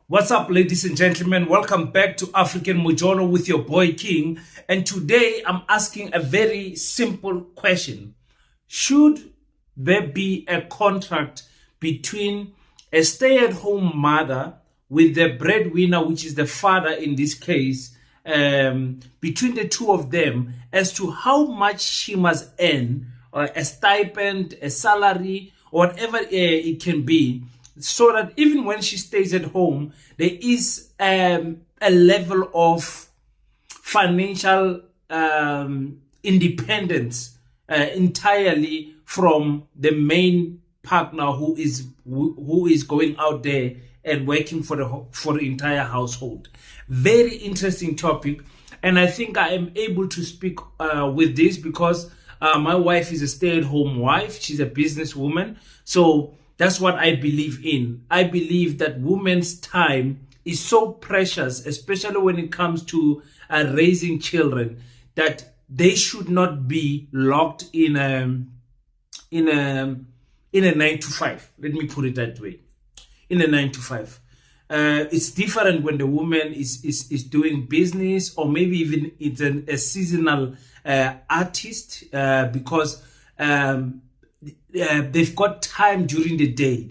What's up, ladies and gentlemen? Welcome back to African Mojono with your boy King. And today I'm asking a very simple question. Should there be a contract between a stay-at-home mother with the breadwinner, which is the father in this case, between the two of them as to how much she must earn, or a stipend, a salary, or whatever it can be, so that even when she stays at home, there is a level of financial independence entirely from the main partner who is going out there and working for the entire household. Very interesting topic, and I think I am able to speak with this because my wife is a stay-at-home wife. She's a businesswoman, so that's what I believe in. I believe that women's time is so precious, especially when it comes to raising children, that they should not be locked in a 9 to 5. Let me put it that way. In a 9 to 5. It's different when the woman is doing business, or maybe even it's a seasonal artist, because they've got time during the day.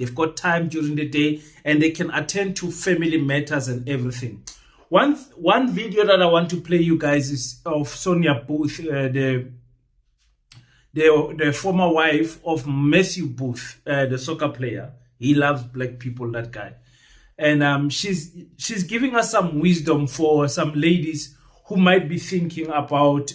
And they can attend to family matters and everything. One video that I want to play you guys is of Sonia Booth, the former wife of Matthew Booth, the soccer player. He loves black people, that guy. And she's giving us some wisdom for some ladies who might be thinking about,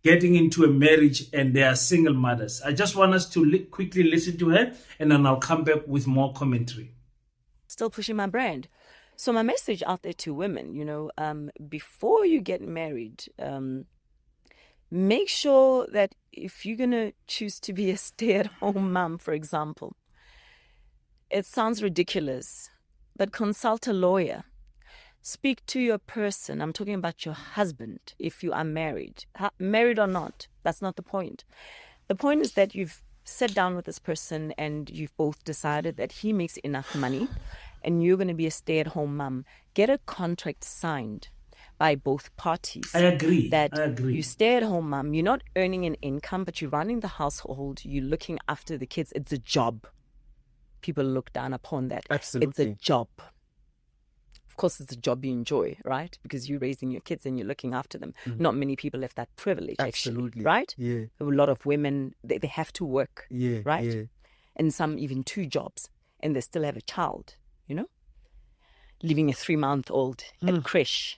getting into a marriage and they are single mothers. I just want us to quickly listen to her, and then I'll come back with more commentary. Still pushing my brand. So my message out there to women, before you get married, make sure that if you're going to choose to be a stay-at-home mom, for example, it sounds ridiculous, but consult a lawyer. Speak to your person. I'm talking about your husband if you are married. Married or not, that's not the point. The point is that you've sat down with this person and you've both decided that he makes enough money and you're going to be a stay-at-home mom. Get a contract signed by both parties. I agree. You stay-at-home mom, you're not earning an income, but you're running the household, you're looking after the kids. It's a job. People look down upon that. Absolutely. It's a job. Of course, it's a job you enjoy, right? Because you're raising your kids and you're looking after them. Mm-hmm. Not many people have that privilege, Absolutely. Actually, right? Yeah. A lot of women, they have to work, right? Yeah. And some even 2 jobs, and they still have a child, leaving a 3-month-old at creche.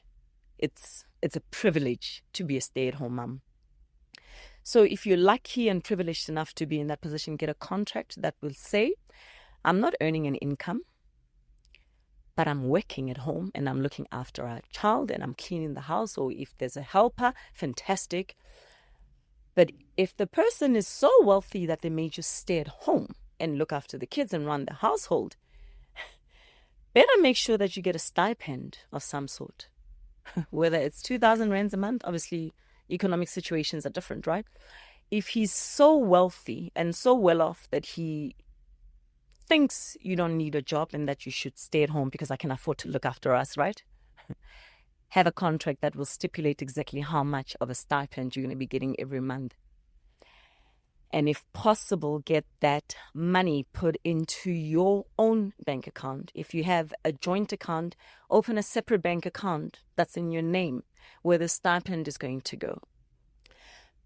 It's a privilege to be a stay-at-home mom. So if you're lucky and privileged enough to be in that position, get a contract that will say, I'm not earning an income, but I'm working at home and I'm looking after our child and I'm cleaning the house, or if there's a helper, fantastic. But if the person is so wealthy that they may just stay at home and look after the kids and run the household, better make sure that you get a stipend of some sort. Whether it's 2,000 rands a month, obviously economic situations are different, right? If he's so wealthy and so well off that he thinks you don't need a job and that you should stay at home because I can afford to look after us, right? Have a contract that will stipulate exactly how much of a stipend you're going to be getting every month. And if possible, get that money put into your own bank account. If you have a joint account, open a separate bank account that's in your name where the stipend is going to go.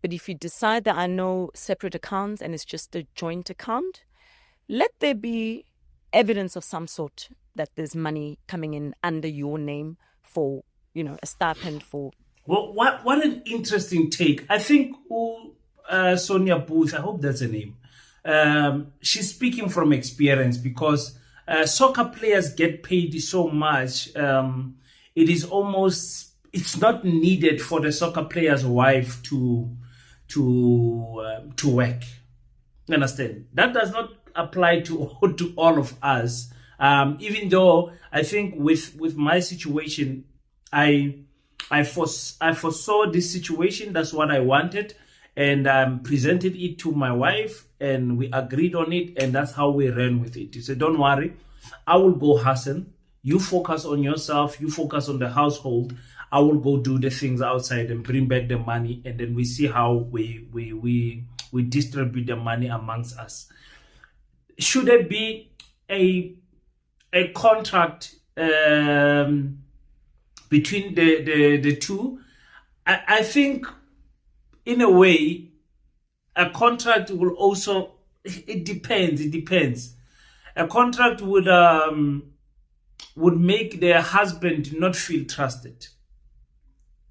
But if you decide that I know separate accounts and it's just a joint account, let there be evidence of some sort that there's money coming in under your name for, a stipend for. Well, what an interesting take. I think Sonia Booth, I hope that's her name. She's speaking from experience, because soccer players get paid so much. It's not needed for the soccer player's wife to work. You understand? That does not apply to all of us. Even though I think with my situation, I foresaw this situation. That's what I wanted, and presented it to my wife, and we agreed on it, and that's how we ran with it. He said, "Don't worry, I will go hustle. You focus on yourself, you focus on the household. I will go do the things outside and bring back the money, and then we see how we distribute the money amongst us. Should there be a contract between the two? I think in a way a contract will also, it depends. A contract would make the husband not feel trusted.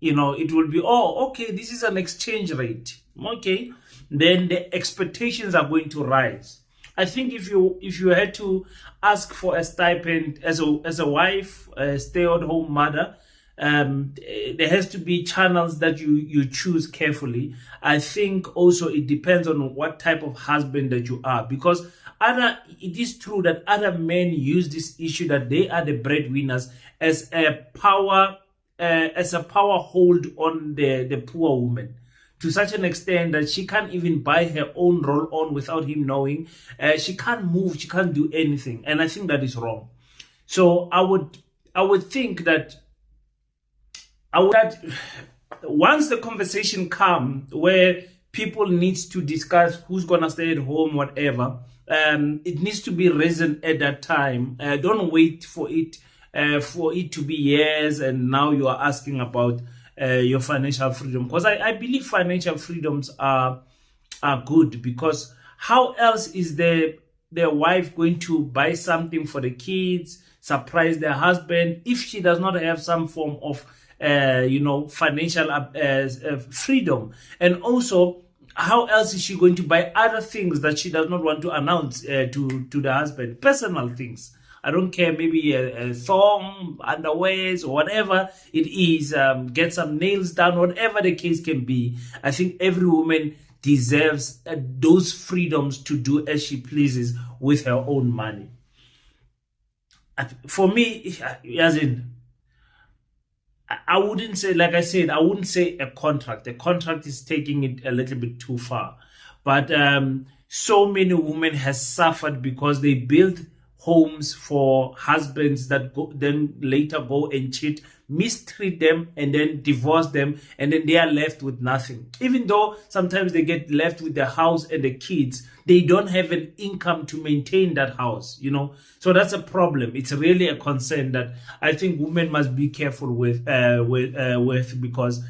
It will be, oh, okay, this is an exchange rate. Okay, then the expectations are going to rise. I think if you had to ask for a stipend as a wife, a stay-at-home mother, there has to be channels that you choose carefully. I think also it depends on what type of husband that you are, because it is true that other men use this issue that they are the breadwinners as a power hold on the poor woman, to such an extent that she can't even buy her own roll-on without him knowing. She can't move, she can't do anything, and I think that is wrong. So I would think that once the conversation comes where people needs to discuss who's gonna stay at home, whatever, it needs to be reasoned at that time. Don't wait for it to be years and now you are asking about your financial freedom, because I believe financial freedoms are good, because how else is their wife going to buy something for the kids, surprise their husband, if she does not have some form of financial freedom? And also, how else is she going to buy other things that she does not want to announce to the husband? Personal things. I don't care, maybe a thong, underwears, or whatever it is, get some nails done, whatever the case can be. I think every woman deserves those freedoms to do as she pleases with her own money. For me, as in, I wouldn't say, like I said, I wouldn't say a contract. A contract is taking it a little bit too far. But so many women have suffered because they built homes for husbands that then later go and cheat, mistreat them, and then divorce them, and then they are left with nothing. Even though sometimes they get left with the house and the kids, they don't have an income to maintain that house, So that's a problem. It's really a concern that I think women must be careful with, because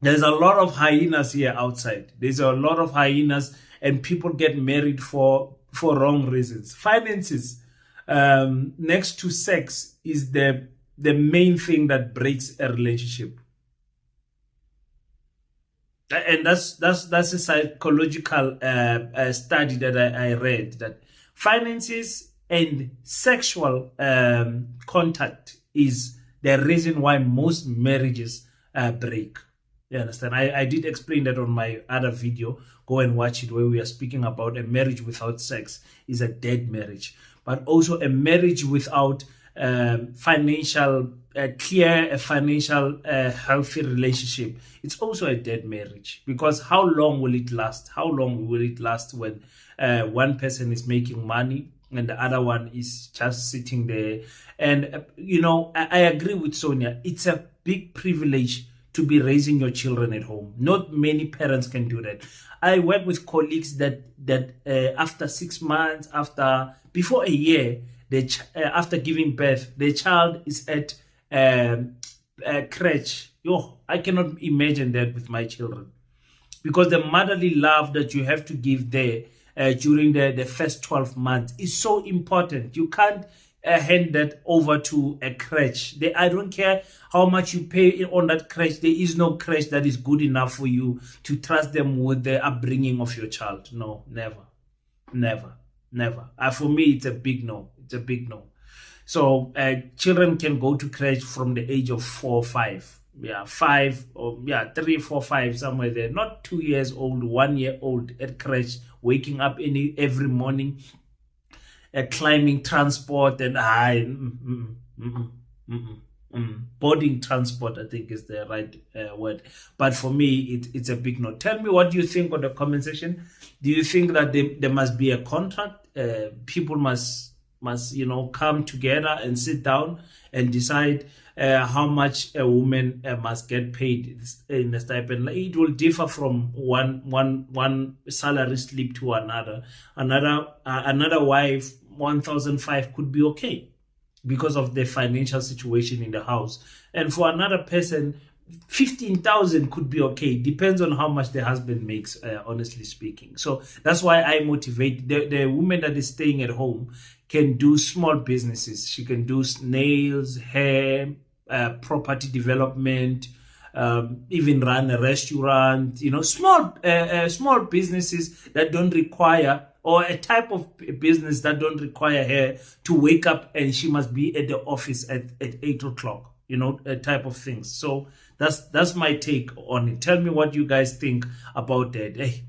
there's a lot of hyenas here outside. There's a lot of hyenas, and people get married for wrong reasons. Finances, next to sex, is the main thing that breaks a relationship. And that's a psychological study that I read, that finances and sexual contact is the reason why most marriages break. You understand? I did explain that on my other video. Go and watch it, where we are speaking about a marriage without sex is a dead marriage. But also a marriage without financial healthy relationship, it's also a dead marriage. Because how long will it last? How long will it last when one person is making money and the other one is just sitting there? And I agree with Sonia. It's a big privilege to be raising your children at home. Not many parents can do that. I work with colleagues that after 6 months, before a year, after giving birth, the child is at a crèche. I cannot imagine that with my children, because the motherly love that you have to give there during the first 12 months is so important. You can't hand that over to a crèche. I don't care how much you pay on that crèche. There is no crèche that is good enough for you to trust them with the upbringing of your child. No, never. For me, it's a big no. It's a big no. So children can go to crèche from the age of 4 or 5. 5 or 3, 4, 5, somewhere there. Not 2 years old, 1 year old at crèche, waking up every morning, climbing transport, and boarding transport, I think is the right word. But for me, it's a big no. Tell me what you think on the comment section. Do you think that there must be a contract? People must come together and sit down and decide how much a woman must get paid in a stipend. It will differ from one salary slip to another. Another wife, 1,500 could be okay because of the financial situation in the house, and for another person, 15,000 could be okay. Depends on how much the husband makes, honestly speaking. So that's why I motivate the woman that is staying at home can do small businesses. She can do nails, hair, property development, even run a restaurant, small businesses that don't require, or a type of business that don't require her to wake up and she must be at the office at 8 o'clock, a type of things. So that's my take on it. Tell me what you guys think about that. Hey,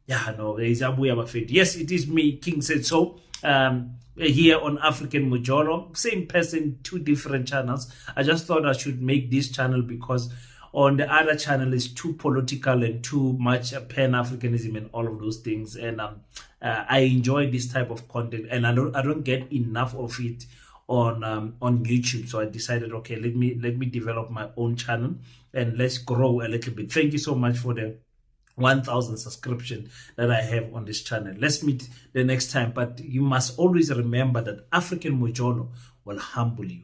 yes, it is me, King Said So. Here on African Mojolo, same person, two different channels. I just thought I should make this channel because on the other channel is too political and too much Pan-Africanism and all of those things. And I enjoy this type of content, and I don't get enough of it on YouTube. So I decided, okay, let me develop my own channel and let's grow a little bit. Thank you so much for the 1,000 subscription that I have on this channel. Let's meet the next time, but you must always remember that African Mojolo will humble you.